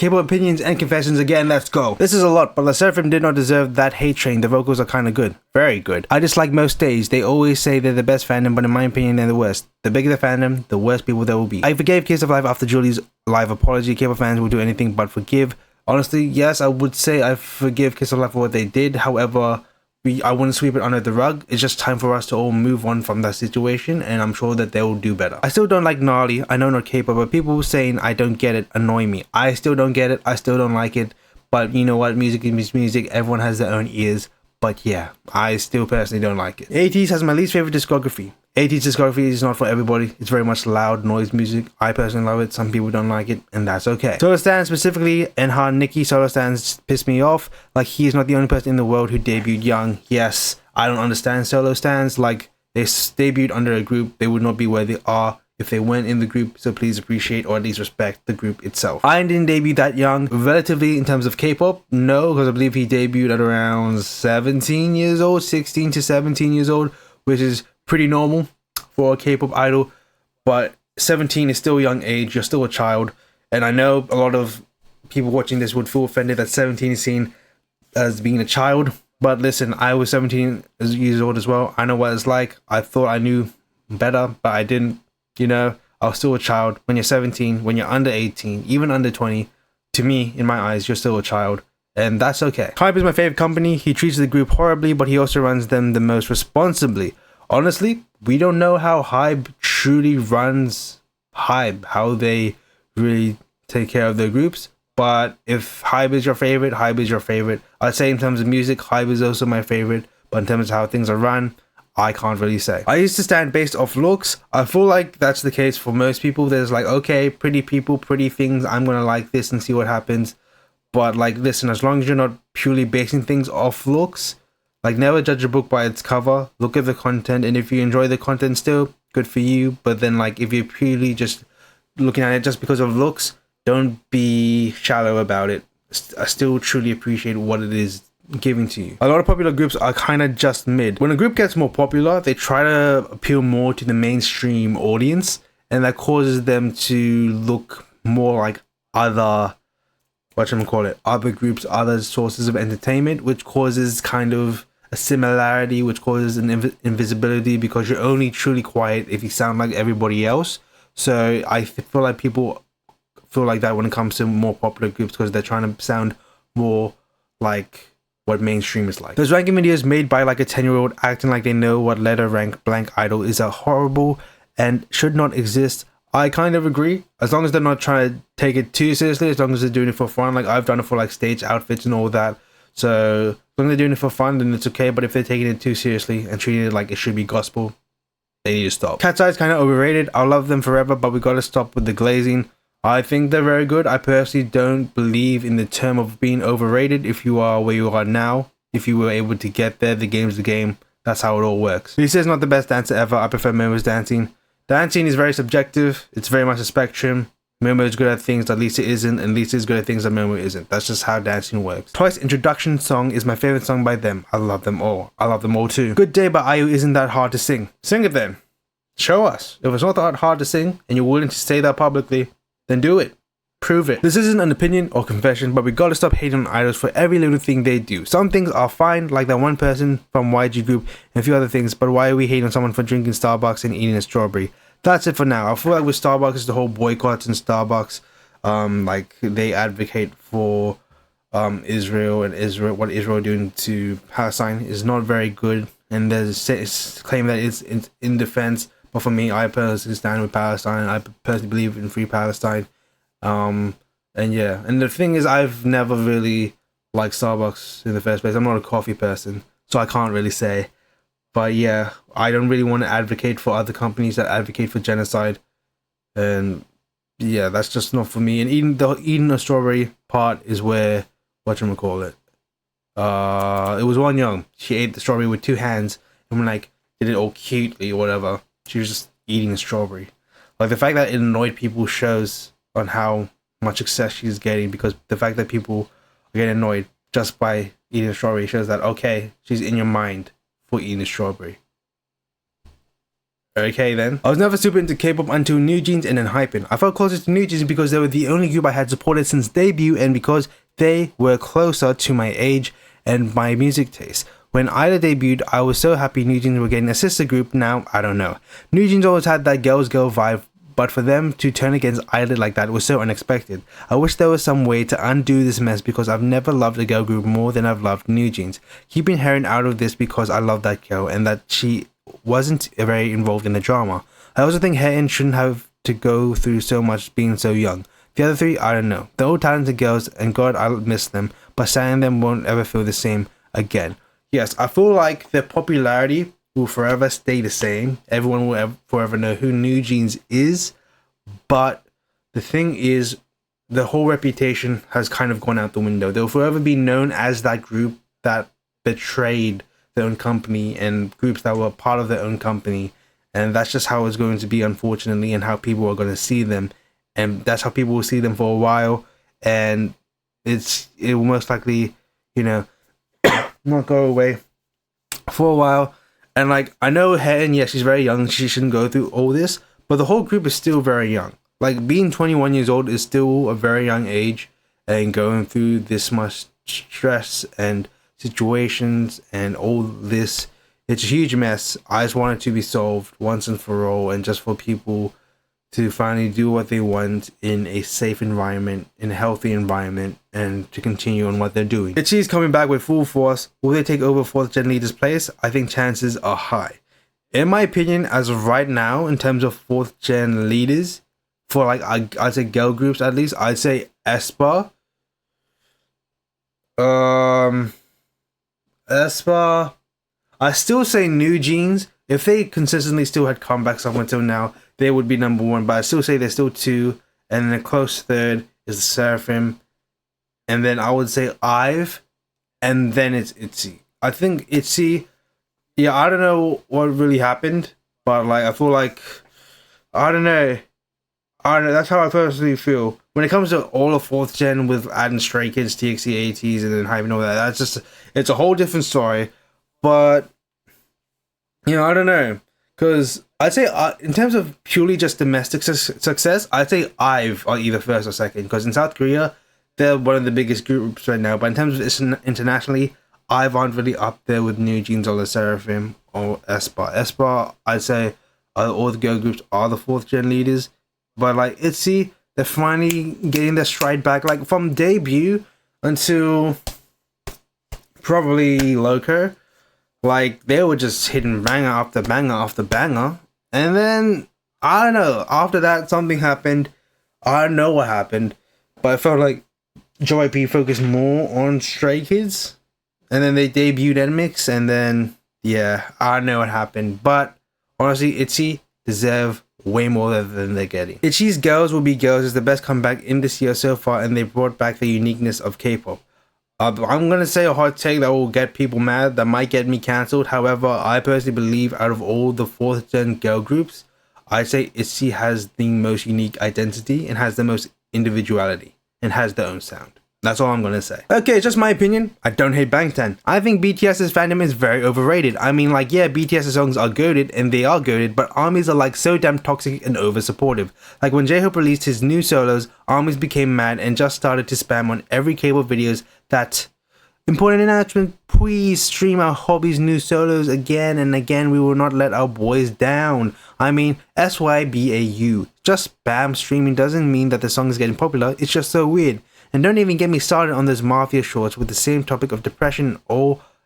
K-pop opinions and confessions again, let's go. This is a lot, but the Seraphim did not deserve that hate train. The vocals are kind of good. Very good. I dislike most days. They always say they're the best fandom, but in my opinion, they're the worst. The bigger the fandom, the worse people there will be. I forgave Kiss of Life after Julie's live apology. K-pop fans will do anything but forgive. Honestly, yes, I would say I forgive Kiss of Life for what they did. However, I wouldn't sweep it under the rug. It's just time for us to all move on from that situation, and I'm sure that they will do better. I still don't like Gnarly. I know not K-pop, but people saying I don't get it annoy me. I still don't get it. I still don't like it. But you know what? Music is music. Everyone has their own ears. But yeah, I still personally don't like it. ITZY has my least favorite discography. ITZY's discography is not for everybody. It's very much loud noise music. I personally love it. Some people don't like it, and that's okay. Solo stands, specifically Enhypen Nikki solo stands, piss me off. Like, he is not the only person in the world who debuted young. Yes, I don't understand solo stands. Like, they debuted under a group. They would not be where they are if they weren't in the group, so please appreciate or at least respect the group itself. I didn't debut that young. Relatively, in terms of K-pop, no, because I believe he debuted at around 17 years old, 16 to 17 years old, which is pretty normal for a K-pop idol, but 17 is still a young age. You're still a child, and I know a lot of people watching this would feel offended that 17 is seen as being a child, but listen, I was 17 years old as well. I know what it's like. I thought I knew better, but I didn't. You know, I was still a child. When you're 17, when you're under 18, even under 20, to me, in my eyes, you're still a child, and that's okay. Hype is my favorite company. He treats the group horribly, but he also runs them the most responsibly. Honestly, we don't know how Hype truly runs Hype, how they really take care of their groups. But if Hype is your favorite, Hype is your favorite. I'd say in terms of music, Hype is also my favorite. But in terms of how things are run, I can't really say. I used to stand based off looks. I feel like that's the case for most people. There's like, okay, pretty people, pretty things. I'm going to like this and see what happens. But like, listen, as long as you're not purely basing things off looks, like, never judge a book by its cover. Look at the content, and if you enjoy the content still, good for you. But then, like, if you're purely just looking at it just because of looks, don't be shallow about it. I still truly appreciate what it is giving to you. A lot of popular groups are kind of just mid. When a group gets more popular, they try to appeal more to the mainstream audience, and that causes them to look more like other groups, other sources of entertainment, which causes kind of a similarity, which causes an invisibility, because you're only truly quiet if you sound like everybody else. So I feel like people feel like that when it comes to more popular groups, because they're trying to sound more like what mainstream is like. Those ranking videos made by like a 10-year-old acting like they know what letter rank blank idol is horrible and should not exist. I kind of agree, as long as they're not trying to take it too seriously, as long as they're doing it for fun. Like, I've done it for like stage outfits and all that, so as long as they're doing it for fun, then it's okay. But if they're taking it too seriously and treating it like it should be gospel, they need to stop. Cat's Eye is kind of overrated. I love them forever, but we gotta stop with the glazing. I think they're very good. I personally don't believe in the term of being overrated. If you are where you are now, if you were able to get there, the game's the game. That's how it all works. Lisa is not the best dancer ever. I prefer Momo's dancing. Dancing is very subjective. It's very much a spectrum. Momo is good at things that Lisa isn't, and Lisa is good at things that Momo isn't. That's just how dancing works. Twice introduction song is my favorite song by them. I love them all. I love them all too. Good Day by IU isn't that hard to sing. Sing it then. Show us. If it's not that hard to sing, and you're willing to say that publicly, then do it. Prove it. This isn't an opinion or confession, but we gotta stop hating on idols for every little thing they do. Some things are fine, like that one person from YG Group and a few other things, but why are we hating on someone for drinking Starbucks and eating a strawberry? That's it for now. I feel like with Starbucks, the whole boycotts and Starbucks, like they advocate for Israel, and what Israel doing to Palestine is not very good, and there's a claim that it's in defense. But for me, I personally stand with Palestine. I personally believe in free Palestine. And yeah, and the thing is, I've never really liked Starbucks in the first place. I'm not a coffee person, so I can't really say. But yeah, I don't really want to advocate for other companies that advocate for genocide. And yeah, that's just not for me. And eating a strawberry part is where, whatchamacallit, it was one young. She ate the strawberry with two hands and like did it all cutely or whatever. She was just eating a strawberry. Like, the fact that it annoyed people shows on how much success she's getting, because the fact that people are getting annoyed just by eating a strawberry shows that, okay, she's in your mind for eating a strawberry. Okay then. I was never super into K-pop until NewJeans and Enhypen. I felt closer to NewJeans because they were the only group I had supported since debut and because they were closer to my age and my music taste. When ILLIT debuted, I was so happy NewJeans were getting a sister group. Now, I don't know. NewJeans always had that girls girl vibe, but for them to turn against ILLIT like that was so unexpected. I wish there was some way to undo this mess because I've never loved a girl group more than I've loved NewJeans. Keeping Heron out of this because I love that girl and that she wasn't very involved in the drama. I also think Heron shouldn't have to go through so much being so young. The other three, I don't know. They're all talented girls and God, I'll miss them, but signing them won't ever feel the same again. Yes, I feel like their popularity will forever stay the same. Everyone will forever know who NewJeans is, but the thing is, the whole reputation has kind of gone out the window. They'll forever be known as that group that betrayed their own company and groups that were part of their own company, and that's just how it's going to be, unfortunately, and how people are going to see them, and that's how people will see them for a while, and it will most likely, you know, not go away for a while. And like, I know Helen, yeah, she's very young, she shouldn't go through all this, but the whole group is still very young. Like, being 21 years old is still a very young age, and going through this much stress and situations and all this, it's a huge mess. I just want it to be solved once and for all, and just for people to finally do what they want in a safe environment, in a healthy environment, and to continue on what they're doing. ITZY's coming back with full force. Will they take over 4th gen leaders' place? I think chances are high. In my opinion, as of right now, in terms of 4th gen leaders, for like, I'd say girl groups at least, I'd say aespa, I still say NewJeans. If they consistently still had comebacks up until now, they would be number 1. But I still say they're still 2, and then a close third is the Seraphim, and then I would say IVE, and then it's ITZY. I think ITZY. Yeah, I don't know what really happened, but like, I feel like, I don't know. That's how I personally feel. When it comes to all of 4th gen with adding Stray Kids, TXT, ATs, and then Hype and all that, that's just, it's a whole different story. But, you know, I don't know. Because I'd say, in terms of purely just domestic success, I'd say IVE are either first or second. Because in South Korea, they're one of the biggest groups right now. But in terms of internationally, IVE aren't really up there with NewJeans or the Seraphim or aespa. aespa, I'd say, all the girl groups are the 4th gen leaders. But like, ITZY, they're finally getting their stride back. Like, from debut until probably Loco, like, they were just hitting banger after banger after banger. And then, I don't know, after that, something happened. I don't know what happened, but I felt like JYP focused more on Stray Kids. And then they debuted NMIX, and then, yeah, I don't know what happened. But, honestly, ITZY deserve way more than they're getting. ITZY's Girls Will Be Girls is the best comeback in this year so far, and they brought back the uniqueness of K-pop. I'm gonna say a hot take that will get people mad, that might get me cancelled. However, I personally believe out of all the 4th gen girl groups, I'd say ITZY has the most unique identity and has the most individuality and has their own sound. That's all I'm gonna say. Okay, it's just my opinion. I don't hate Bangtan. I think BTS's fandom is very overrated. I mean, like, yeah, BTS's songs are goated, and they are goated, but ARMYs are like so damn toxic and over supportive. Like, when J-Hope released his new solos, ARMYs became mad and just started to spam on every K-pop videos that, important announcement, please stream our hobby's new solos again and again. We will not let our boys down. I mean, SYBAU. Just spam streaming doesn't mean that the song is getting popular. It's just so weird. And don't even get me started on those mafia shorts with the same topic of depression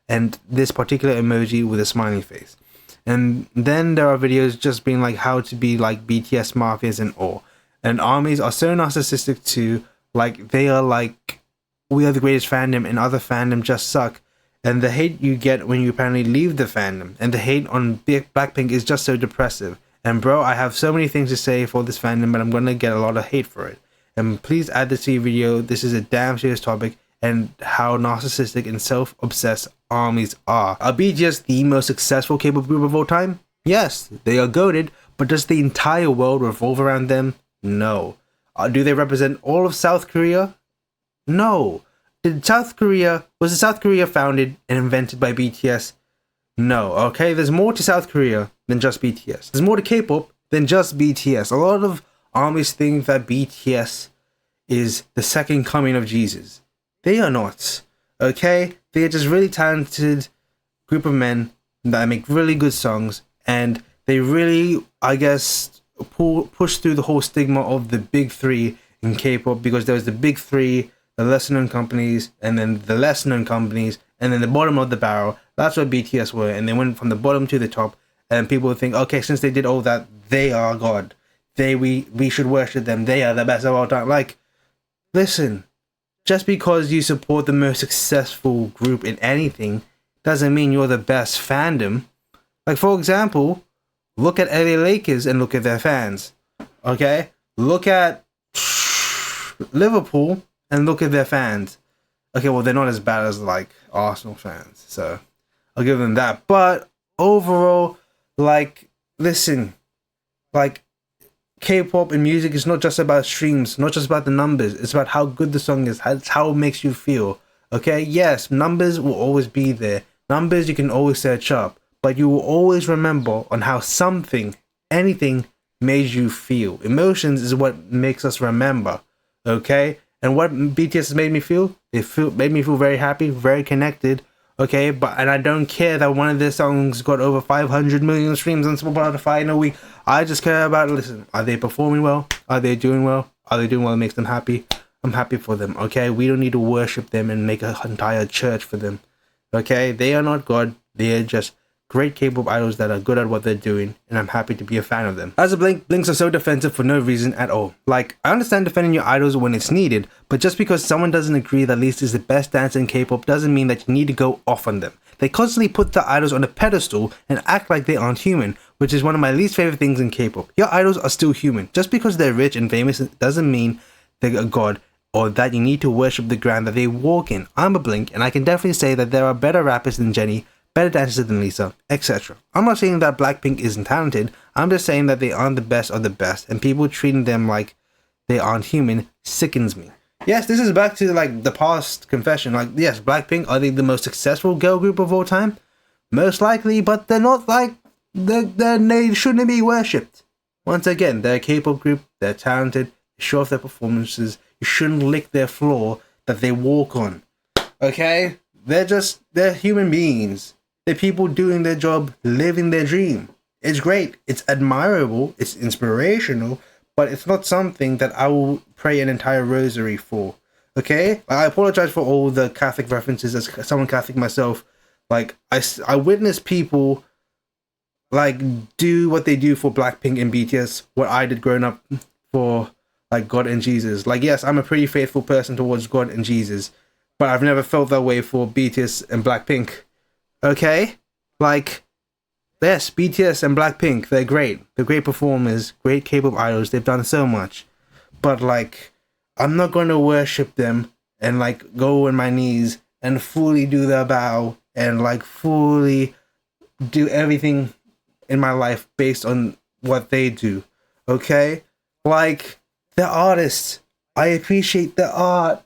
and this particular emoji with a smiley face. And then there are videos just being like how to be like BTS mafias and all. And ARMYs are so narcissistic too. Like, they are like, we are the greatest fandom and other fandom just suck. And the hate you get when you apparently leave the fandom. And the hate on Blackpink is just so depressive. And bro, I have so many things to say for this fandom, but I'm gonna get a lot of hate for it. And please add this to your video. This is a damn serious topic, and how narcissistic and self-obsessed ARMYs are. Are BTS the most successful K-pop group of all time? Yes, they are goated, but does the entire world revolve around them? No. Do they represent all of South Korea? No. Was South Korea founded and invented by BTS? No. Okay, there's more to South Korea than just BTS. There's more to K-pop than just BTS. A lot of armies think that BTS is the second coming of Jesus. They are not. Okay? They are just really talented group of men that make really good songs, and they really, I guess, push through the whole stigma of the big three in K-pop, because there was the big three, the lesser known companies, and then the less known companies, and then the bottom of the barrel. That's what BTS were, and they went from the bottom to the top, and people would think, okay, since they did all that, they are God. We should worship them. They are the best of all time. Like, listen, just because you support the most successful group in anything doesn't mean you're the best fandom. Like, for example, look at LA Lakers and look at their fans. Okay? Look at Liverpool and look at their fans. Okay, well, they're not as bad as, like, Arsenal fans, so I'll give them that. But overall, like, listen, like, K-pop and music is not just about streams, not just about the numbers. It's about how good the song is. It's how it makes you feel. Okay? Yes, numbers will always be there. Numbers you can always search up. But you will always remember on how something, anything, made you feel. Emotions is what makes us remember. Okay? And what BTS has made me feel? Made me feel very happy, very connected. Okay, and I don't care that one of their songs got over 500 million streams on Spotify in a week. I just care about, listen, are they performing well? Are they doing well? Are they doing well? It makes them happy. I'm happy for them, okay? We don't need to worship them and make an entire church for them, okay? They are not God. They are just great K-pop idols that are good at what they're doing, and I'm happy to be a fan of them. As a Blinks are so defensive for no reason at all. Like, I understand defending your idols when it's needed, but just because someone doesn't agree that Lisa is the best dancer in K-pop doesn't mean that you need to go off on them. They constantly put the idols on a pedestal and act like they aren't human, which is one of my least favorite things in K-pop. Your idols are still human. Just because they're rich and famous doesn't mean they're a god, or that you need to worship the ground that they walk in. I'm a Blink, and I can definitely say that there are better rappers than Jennie, better dancers than Lisa, etc. I'm not saying that Blackpink isn't talented, I'm just saying that they aren't the best of the best, and people treating them like they aren't human sickens me. Yes, this is back to, like, the past confession. Like, yes, Blackpink, are they the most successful girl group of all time? Most likely, but they're not, like, they shouldn't be worshipped. Once again, they're a K-pop group, they're talented, they show off their performances, you shouldn't lick their floor that they walk on. Okay? They're human beings. They're people doing their job, living their dream. It's great. It's admirable. It's inspirational. But it's not something that I will pray an entire rosary for. Okay? I apologize for all the Catholic references. As someone Catholic myself, like, I witness people, like, do what they do for Blackpink and BTS, what I did growing up for, like, God and Jesus. Like, yes, I'm a pretty faithful person towards God and Jesus, but I've never felt that way for BTS and Blackpink. Okay? Like, yes, BTS and Blackpink, they're great. They're great performers, great K-pop idols. They've done so much. But, like, I'm not going to worship them and, like, go on my knees and fully do the bow and, like, fully do everything in my life based on what they do. Okay? Like, they're artists. I appreciate the art.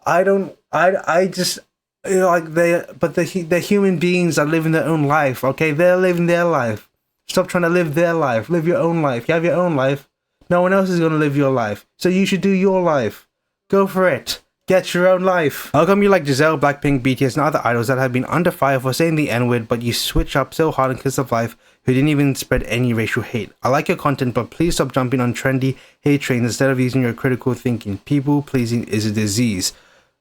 I just, you know, like, they're human beings that live in their own life, okay? They're living their life. Stop trying to live their life. Live your own life. You have your own life. No one else is going to live your life. So you should do your life. Go for it. Get your own life. How come you like Giselle, Blackpink, BTS, and other idols that have been under fire for saying the N-word, but you switch up so hard in Kiss of Life, who didn't even spread any racial hate? I like your content, but please stop jumping on trendy hate trains instead of using your critical thinking. People pleasing is a disease.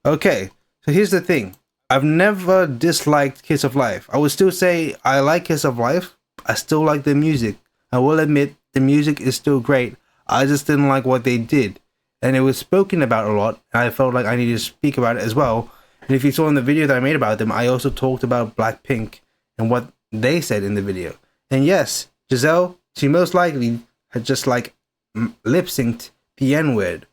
Okay, so here's the thing. I've never disliked Kiss of Life. I would still say I like Kiss of Life. I still like the music. I will admit the music is still great. I just didn't like what they did. And it was spoken about a lot, and I felt like I needed to speak about it as well. And if you saw in the video that I made about them, I also talked about Blackpink and what they said in the video. And yes, Giselle, she most likely had just, like, lip-synced the N-word.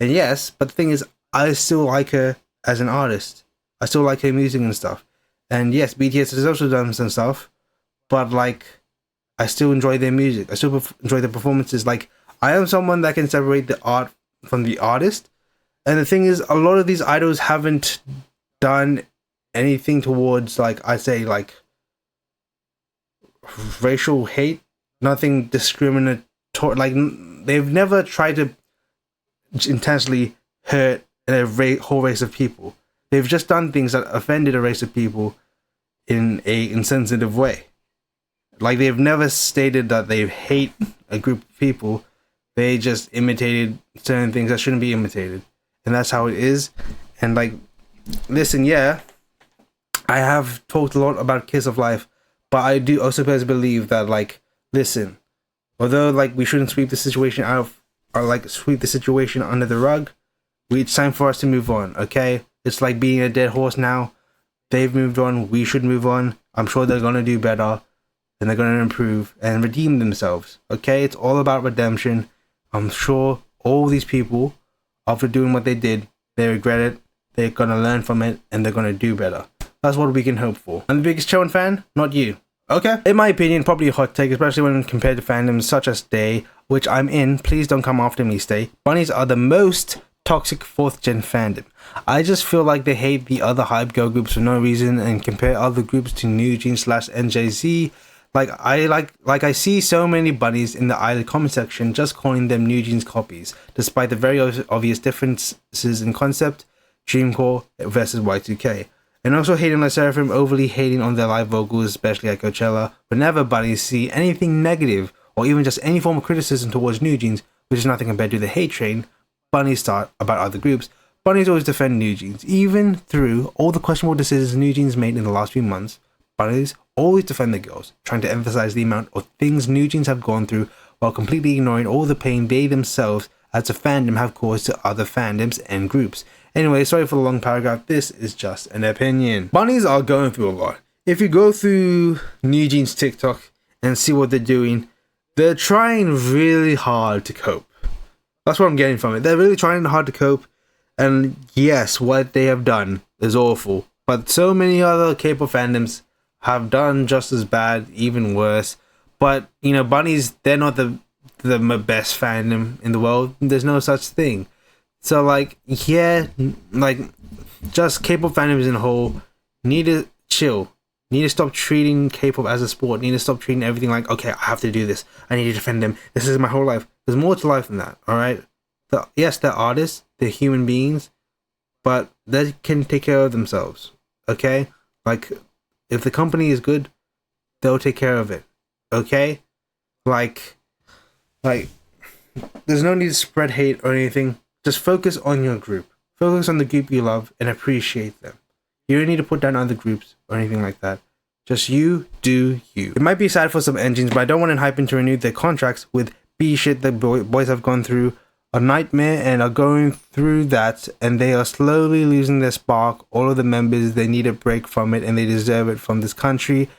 And yes, but the thing is, I still like her as an artist. I still like her music and stuff. And yes, BTS has also done some stuff, but, like, I still enjoy their music. I still enjoy their performances. Like, I am someone that can separate the art from the artist. And the thing is, a lot of these idols haven't done anything towards, like, I say, like, racial hate. nothing discriminatory. Like, they've never tried to intentionally hurt a whole race of people. They've just done things that offended a race of people in a insensitive way. Like, they've never stated that they hate a group of people. They just imitated certain things that shouldn't be imitated. And that's how it is. And, like, listen, yeah, I have talked a lot about Kiss of Life, but I do also believe that, like, listen, although, like, we shouldn't sweep the situation out of, or, like, sweep the situation under the rug, it's time for us to move on, okay? It's like being a dead horse now. They've moved on, we should move on. I'm sure they're gonna do better, and they're gonna improve and redeem themselves, okay? It's all about redemption. I'm sure all these people, after doing what they did, they regret it, they're gonna learn from it, and they're gonna do better. That's what we can hope for. I'm the biggest Choen fan, not you. Okay? In my opinion, probably a hot take, especially when compared to fandoms such as Day, which I'm in. Please don't come after me, Stay. Bunnies are the most toxic 4th gen fandom. I just feel like they hate the other hype girl groups for no reason and compare other groups to NewJeans/NJZ. I see so many bunnies in the ILLIT comment section just calling them NewJeans copies, despite the very obvious differences in concept, Dreamcore versus Y2K. And also hating on Seraphim, overly hating on their live vocals, especially at Coachella. Whenever bunnies see anything negative, or even just any form of criticism towards NewJeans, which is nothing compared to the hate train, bunnies start about other groups. Bunnies always defend NewJeans. Even through all the questionable decisions NewJeans made in the last few months, bunnies always defend the girls, trying to emphasize the amount of things NewJeans have gone through while completely ignoring all the pain they themselves as a fandom have caused to other fandoms and groups. Anyway, sorry for the long paragraph, this is just an opinion. Bunnies are going through a lot. If you go through NewJeans TikTok and see what they're doing, they're trying really hard to cope. That's what I'm getting from it. They're really trying hard to cope, and yes, what they have done is awful. But so many other K-pop fandoms have done just as bad, even worse. But, you know, bunnies, they're not the best fandom in the world. There's no such thing. So, like, yeah, like, just K-pop fandoms in a whole need to chill. Need to stop treating K-pop as a sport. Need to stop treating everything like, okay, I have to do this. I need to defend them. This is my whole life. There's more to life than that, alright? Yes, they're artists. They're human beings. But they can take care of themselves, okay? Like, if the company is good, they'll take care of it, okay? Like, there's no need to spread hate or anything. Just focus on your group. Focus on the group you love and appreciate them. You don't need to put down other groups or anything like that. Just you do you. It might be sad for some engines, but I don't want Enhypen to renew their contracts with B shit that boys have gone through a nightmare and are going through that, and they are slowly losing their spark. All of the members, they need a break from it, and they deserve it from this country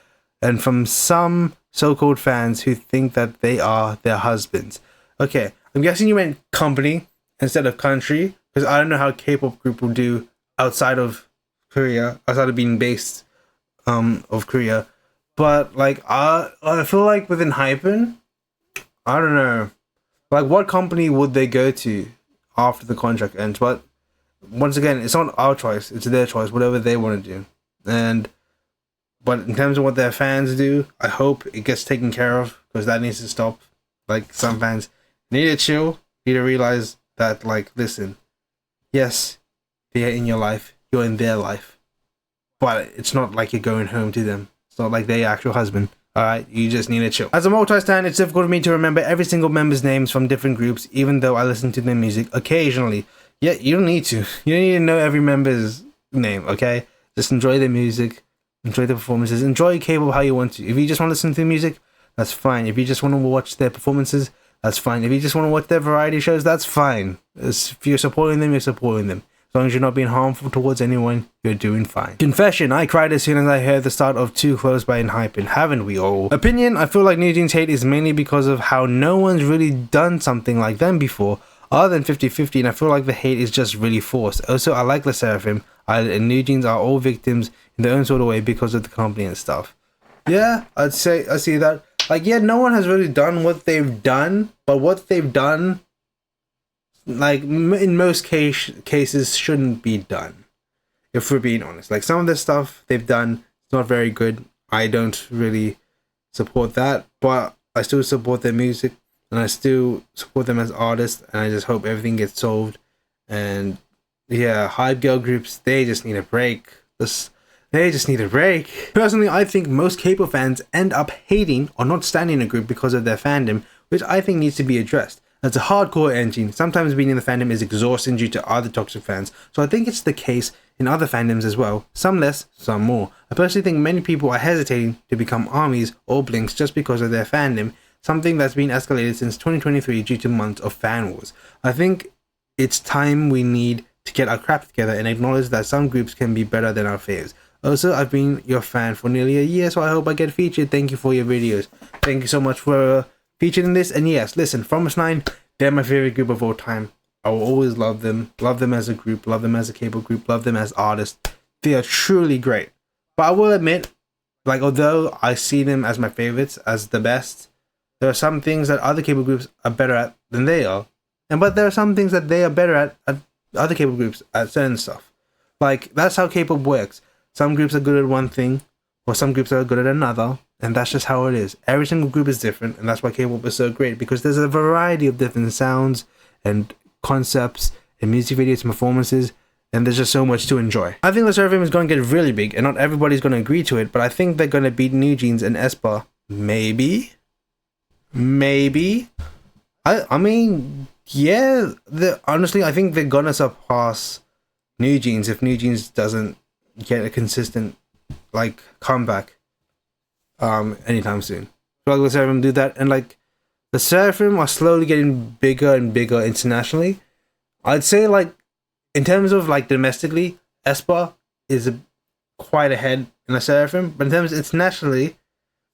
and from some so-called fans who think that they are their husbands. Okay, I'm guessing you meant company instead of country, because I don't know how a K-pop group will do outside of Korea, outside of being based of Korea. But like I feel like with Enhypen, I don't know, like what company would they go to after the contract ends? But once again, it's not our choice, it's their choice, whatever they want to do. But in terms of what their fans do, I hope it gets taken care of, because that needs to stop. Like, some fans need to chill, need to realize that, like, listen, yes, they're in your life, you're in their life, but it's not like you're going home to them. It's not like they're your actual husband. Alright, you just need to chill. As a multi-stan, it's difficult for me to remember every single member's names from different groups, even though I listen to their music occasionally. Yeah, you don't need to. You don't need to know every member's name, okay? Just enjoy their music, enjoy the performances, enjoy K-pop how you want to. If you just want to listen to their music, that's fine. If you just want to watch their performances, that's fine. If you just want to watch their variety shows, that's fine. If you're supporting them, you're supporting them. As long as you're not being harmful towards anyone, you're doing fine. Confession, I cried as soon as I heard the start of Too Close by Enhypen, haven't we all? Opinion, I feel like NewJeans hate is mainly because of how no one's really done something like them before, other than 50/50, and I feel like the hate is just really forced. Also, I like LE SSERAFIM, and NewJeans are all victims in their own sort of way because of the company and stuff. Yeah, I'd say, I see that. Like, yeah, no one has really done what they've done, but what they've done, like, in most cases, shouldn't be done, if we're being honest. Like, some of the stuff they've done is not very good. I don't really support that, but I still support their music, and I still support them as artists, and I just hope everything gets solved. And yeah, hype girl groups, they just need a break. They just need a break. Personally, I think most K-pop fans end up hating or not standing a group because of their fandom, which I think needs to be addressed. As a hardcore engine, sometimes being in the fandom is exhausting due to other toxic fans, so I think it's the case in other fandoms as well, some less, some more. I personally think many people are hesitating to become armies or blinks just because of their fandom, something that's been escalated since 2023 due to months of fan wars. I think it's time we need to get our crap together and acknowledge that some groups can be better than our faves. Also, I've been your fan for nearly a year, so I hope I get featured. Thank you for your videos. Thank you so much for featuring this. And yes, listen, Fromus 9, they're my favorite group of all time. I will always love them as a group, love them as a K-pop group, love them as artists. They are truly great. But I will admit, like, although I see them as my favorites, as the best, there are some things that other K-pop groups are better at than they are. But there are some things that they are better at other K-pop groups at certain stuff. Like, that's how K-pop works. Some groups are good at one thing, or some groups are good at another, and that's just how it is. Every single group is different, and that's why K-pop is so great, because there's a variety of different sounds and concepts and music videos and performances, and there's just so much to enjoy. I think the Seraphim is going to get really big, and not everybody's going to agree to it, but I think they're going to beat NewJeans and aespa. Maybe? I mean, yeah, honestly, I think they're going to surpass NewJeans if NewJeans doesn't get a consistent, like, comeback anytime soon. So like the Seraphim do that, and like the Seraphim are slowly getting bigger and bigger internationally. I'd say, like, in terms of like domestically, aespa is quite ahead in the Seraphim, but in terms of internationally,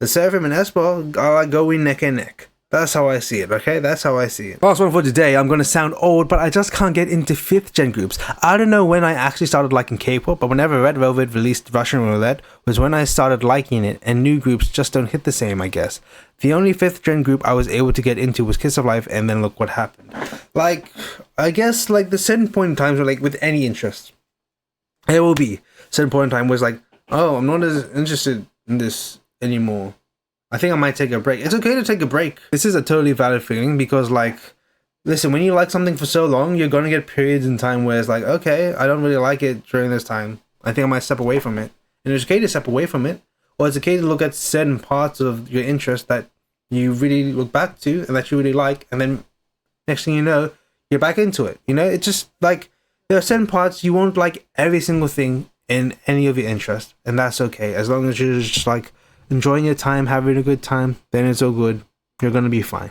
the Seraphim and aespa are like going neck and neck. That's how I see it, okay? That's how I see it. Last one for today. I'm going to sound old, but I just can't get into 5th gen groups. I don't know when I actually started liking K-pop, but whenever Red Velvet released Russian Roulette was when I started liking it, and new groups just don't hit the same, I guess. The only 5th gen group I was able to get into was Kiss of Life, and then look what happened. Like, I guess, like, the certain point in times where, like, with any interest, there will be certain point in time where it's like, oh, I'm not as interested in this anymore. I think I might take a break. It's okay to take a break. This is a totally valid feeling because, like, listen, when you like something for so long, you're going to get periods in time where it's like, okay, I don't really like it during this time. I think I might step away from it. And it's okay to step away from it. Or it's okay to look at certain parts of your interest that you really look back to and that you really like. And then next thing you know, you're back into it. You know, it's just like, there are certain parts you won't like every single thing in any of your interests. And that's okay. As long as you're just like, enjoying your time, having a good time, then it's all good. You're gonna be fine.